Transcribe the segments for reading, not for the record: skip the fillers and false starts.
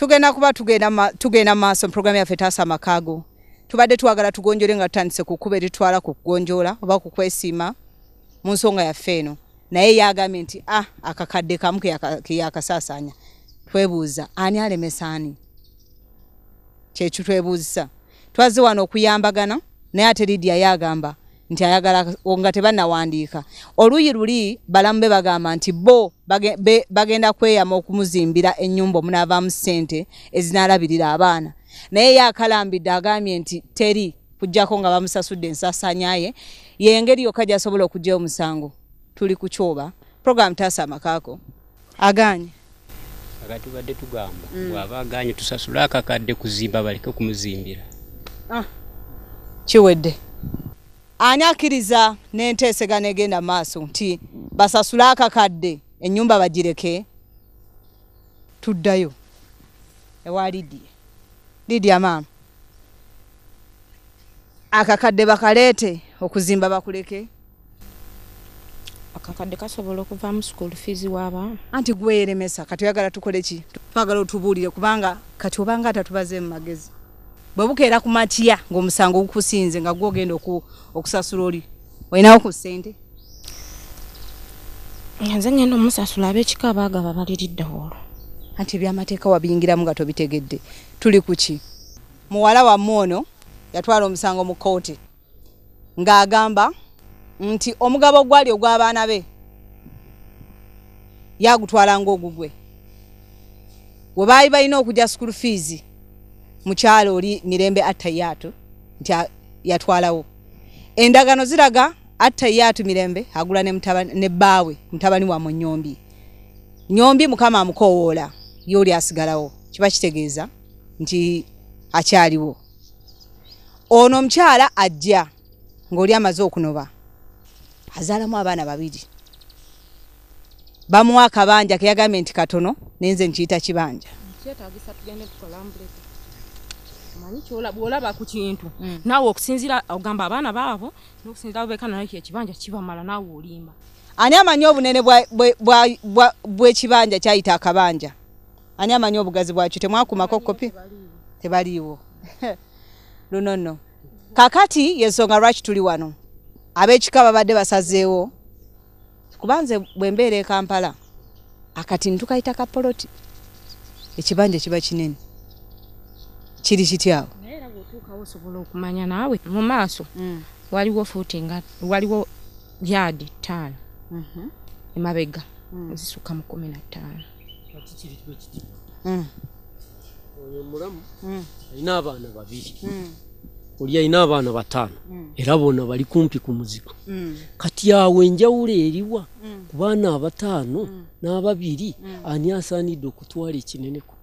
tugenda kuba tugenda maaso program yaffe Taasa Amaka. Tubadde twagala tugonjole nga tutandise kukuba eritwala ku kugonjola oba ku kwesiima mu nsonga yaffe eno. Naye yagambye nti akakadde kamu ke yakasaasaanya. Twebuuza ani alemesa ani? Kyekyo twebuuzisa. Twaze wano okuyambagana naye ate Lydia yagamba nti ayagala nga tebannawandiika. Oluuyi luli balambe bagamba nti bo bagenda kweyama okumuzimbira ennyumba omunaavaamu ssente ezinaalabirira abaana. Naye yakalambidde agambye nti teri kujjako nga bamusasudde ensaasaanya ye y'engeri yokka gy'asobola okuggyayo omusango. Tuli ku kyoba program Taasa Amaka aganye. Tubadde tugamba bw'aba aganye tusasule akakadde kuzimba baleke kumuzimbira. Kiwedde. Ani akkiriza n'enteesegano egenda maaso nti basasule akakadde ennyumba bagireke? Tuddayo ewa Lydia maama. Akakadde bakaleete okuzimba bakuleke? Akakadde kasobola okuvaamu school fees w'abaana. Anti gwe yeremesa kati oyagala tukole ki? Twagala otubuulire kubanga kati obanga atatubaze mu magezi. Bwe bukeera ku makya ng'omusango gukusinze nga gwogenda okusasula oli. Olinawo ku ssente? Nze ngenda omusasula ab'ekika baagaba baliridde olwo. Anti ebyamateeka wabiyingiramu nga tobitegedde. Tuli ku ki? Muwala wammwe ono yatwala omusango mu kkooti ng'agamba nti omugabo gwali ogw'abaana be yagutwala ng'ogugwe. We baali balina okujja school fees mukyalo oli Mirembe Attayatu nti yatwalawo. Endagano ziraga Attayatu Mirembe agula ne bbaawe mutabani wa Nyombi. Nyombi mukama amukowoola yoli asigalawo. Kiba kitegeeza nti akyaliwo. Ono omukyala ajja ng'oli amaze okunoba. Azaalamu abaana babiri. Bamuwa akabanja ke yagambye nti katono nenze nkiyita kibanja. Kyetaagisa tugende tukola ambuleka. Manyi kyola bwolaba ku kintu. Naawe okusinzira ogamba abaana baabo n'okusinzira obeka nayo ekibanja kibamala naawe olimba. Ani amanyi obunene bw'ekibanja kyayita akabanja? Ani amanyi obugazi bwakyo? Temwakumako kopi? Tebaliiwo. Lunono. Kakati yensonga lwaki tuli wano. Ab'ekika babadde basazeewo. Kubanze bwembeera e Kampala. Akati ntukayita kapoloti. Ekibanja kiba kinene. Kiri kityawo. Naye era bw'otuukawo osobola okumanya naawe mu maaso waliwo footing waliwo yard 5. Emabega zisuka mu 15. Oyo mulamu alina abaana babiri. Oli alina abaana 5 era bonna bali kumpi ku muzigo. Kati awo enjawulo eriwa ku baana 5 n'ababiri ani asaanidde okutwala ekineneko?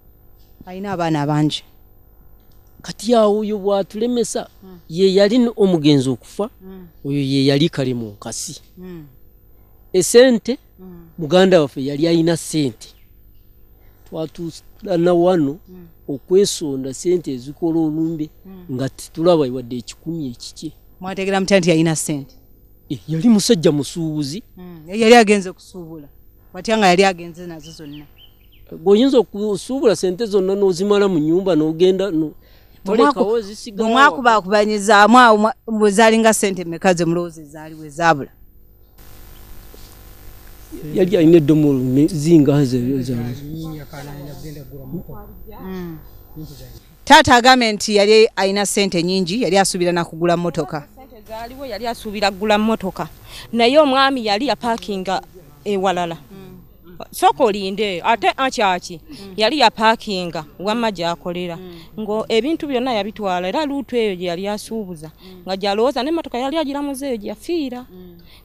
Alina abaana abangi. Kati awo oyo bwatulemesa ye yali omugenzi okufa oyo ye yali kale mu nkasi. Esente muganda waffe yali alina sente. Twatuulana wano okwesonda sente ezikola olumbe nga tulaba wadde 10 ekike. Mwategera mutya nti yalina sente? Yali musajja musuubuzi. Yali agenze kusuubula. Watya nga yali agenze nazo zonna. Goyinza okusuubula sente zonna n'ozimala mu nyumba n'ogenda Bwemwakubakubanyizaamu bwe zalinga sente mmeka ze mulowooza zaaliwo ezaabula? Yali alina eddomola zingaze. Taata agambye nti yali alina sente nyingi, yali asuubira na kugula mmotoka. Sente zaaliwo yali asuubira kugula mmotoka. Naye omwami yali yapaakinga ewalala. Soko linde ate akyaki yali yapaakinga wamma gy'akolera ngo ebintu byonna yabitwala era luutu eyo gye yali asuubuza nga gyalowooza n'emmotoka yali agiramuze eyo gyafiira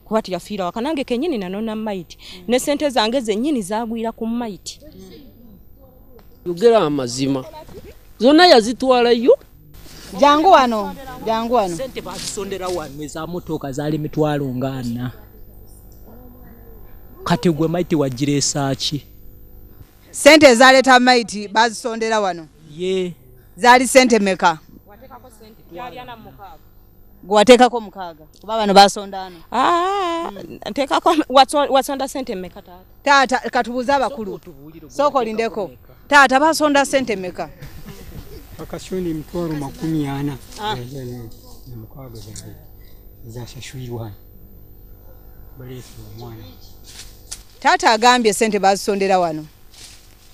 kuba tiyafiira wakanange kennyini nanona maiti ne sente zange zennyini zaagwira ku maiti. Yogera amazima zonna yazitwalayo. Jangu wano. Sente bazisondera wano eza mmotoka zaali 40. Kati gwe maiti wagireesa ki? Sente ezaleeta maiti bazisondera wano. Ye. Zaali sente meka? Wateekako sente yali ana 6. Gwateekako 6. Kuba bano basondana. Nteekako wasonda sente meka taata? Taata katubuuza abakulu. Soko lindeko. taata basonda sente meka akasoni mtwaro 40 na mukwago zashashwirwa balefu mwana taata agambye sente bazisondera wano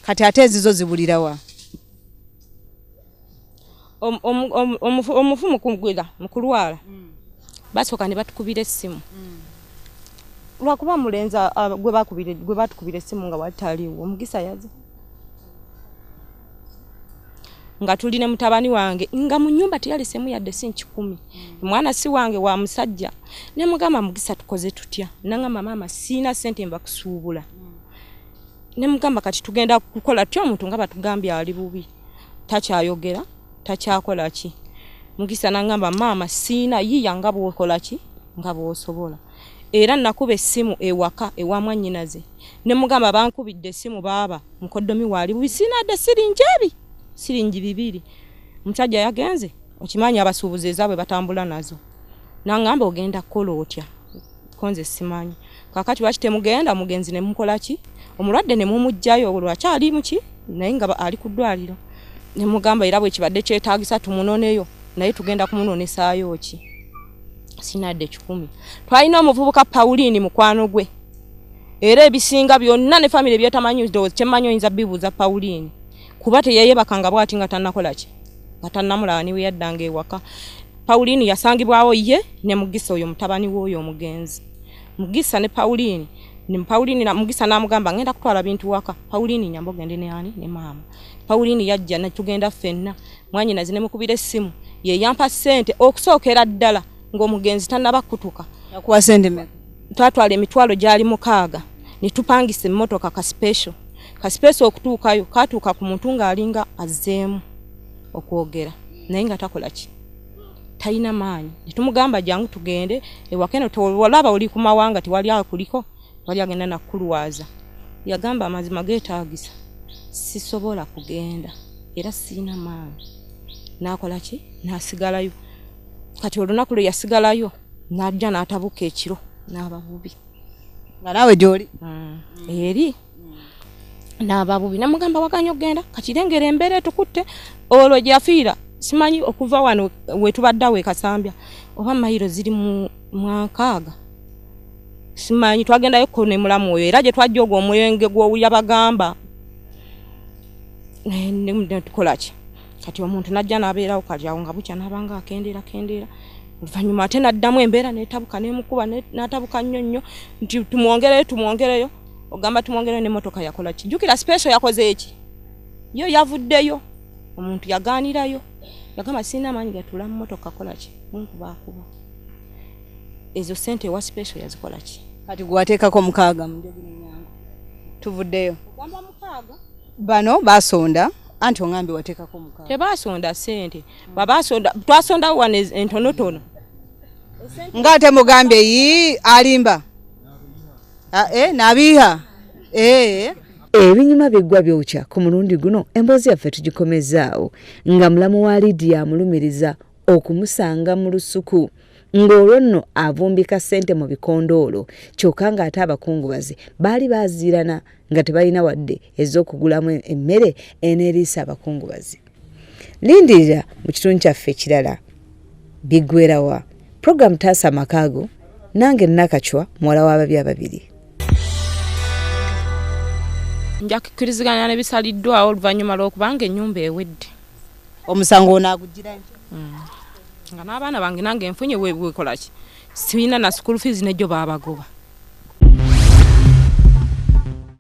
kati ate ezizo zibulirawa omufumu kugwira mukulwala basoka ne batukubira essimu lwakuba mulenza gwe batukubira essimu nga wataliwo omugisa yaze nga tuli ne mutabani wange nga mu nyumba tiyali semu yadde sinchi 10 mwana si wange wa musajja ne mugamba mugisa tukoze tutya nanga mama sina sente mba kusuubula ne mugamba kati tugenda kukola tyo omuntu nga batugambye ali bubi takyayogera takyakola ki mugisa nangamba mama sina yiya nga bwokola ki nga bwosobola era nakuba essimu ewaka ewa mwannyinaze ne mugamba bankubidde essimu baba mukoddomi wali bubi sina de siringi 2 musajja yagenze okimanya abasuubuzi ezaabwe batambula nazo nangamba ogenda kukola otya konze simanyi kakati wakite mugenda mugenzi ne mukola ki omulwadde ne mumujjayo olwakyali muki naye nga ali ku ddwaliro ne mugamba era bwe kibadde kyetaagisa tumunoneyo naye tugenda kumunonesaayo ki sinadde 10 twalina omuvubuka Pauline mukwano gwe era ebisinga byonna ne family byetamanyi ndo kyemanyi oyinza bibuuza Pauline kuba teyeye bakanga bwati nga tannakola ki batannamulaba niwe yaddanga ewaka Pauline yasangibwawo ye ne mugisa oyo mutabani w'oyo omugenzi mugisa ne Pauline na mugisa namugamba ngenda kutwala bintu waka Pauline nyambo gende ne ani ne mama Pauline yajja ne tugenda fenna mwanyi nazine mukubira essimu ye yampa sente okusookera ddala ng'omugenzi tannaba kutuka yakuwa sente meka twatwala emitwalo gyali 6 ne tupangisa emmotoka ka special okutuukayo katuuka ku muntu ng'alinga azzeemu okwogera naye nga takola ki talina maanyi ne tumugamba jangu tugende ewakeno tolaba oli ku mawanga tiwali akuliko wali agenda nakulwaza yagamba amazima geetaagisa sisobola kugenda era sina maanyi nakola ki nasigalayo kati olunaku lwe yasigalayo najja n'atabuka ekiro n'ababubi nga naawe gy'oli eri n'ababubi namugamba waganya okgenda kakirengera embeera etukutte olwo gyafiira simanyi okuva wano wetubaddawo ekasambya oba mayiro ziri mu 6 simanyi twagendayo ko ne mulamu oyo era gye twajja ogwo omwenge gw'oyabagamba ne tukola ki kati omuntu najja n'abeerawo kati awo nga bukya n'abanga akendeera oluvannyuma ate n'addamu embeera n'etabuka n'emukuba n'atabuka nnyo nti tumwongereyo ogamba tumwongereyo n'emmotoka yakola ki jjukira special yakoze eki yo yavuddeyo omuntu yagaanirayo yagamba sina maanyi gatula mu mmotoka kola ki munkubakuba ezo sente wa special yazikola ki kati gwateekako 6 mu njogera enyango tuvuddeyo ogamba 6 bano basonda anti ongambe wateekako 6 tebasonda sente babasonda twasonda wane entonotono ngate mugambe yi alimba nabiha ebinyuma biggwa byokya ku mulundi guno emboozi yaffe tugikomezaawo nga mulamu wa Lydia amulumiriza okumusanga mu lusuku ng'olwo nno avumbika ssente mu bikondoolo kyokka ng'ate abakungubazi baali baziirana nga tebalina wadde ez'okugulamu emmere eneeriisa abakungubazi. Lindirira mu kitundu kyaffe ekirala biggwerawa puroguramu Taasa Makaago nange Nakachwa muwala w'ababi ababiri. nja kukkiriziganya n'ebisaliddwawo oluvannyuma lw'okubanga ennyumba ewedde omusango onaagugira nga n'abaana bange nange nfunye wekola ki sirina na school fees nejjo baabagoba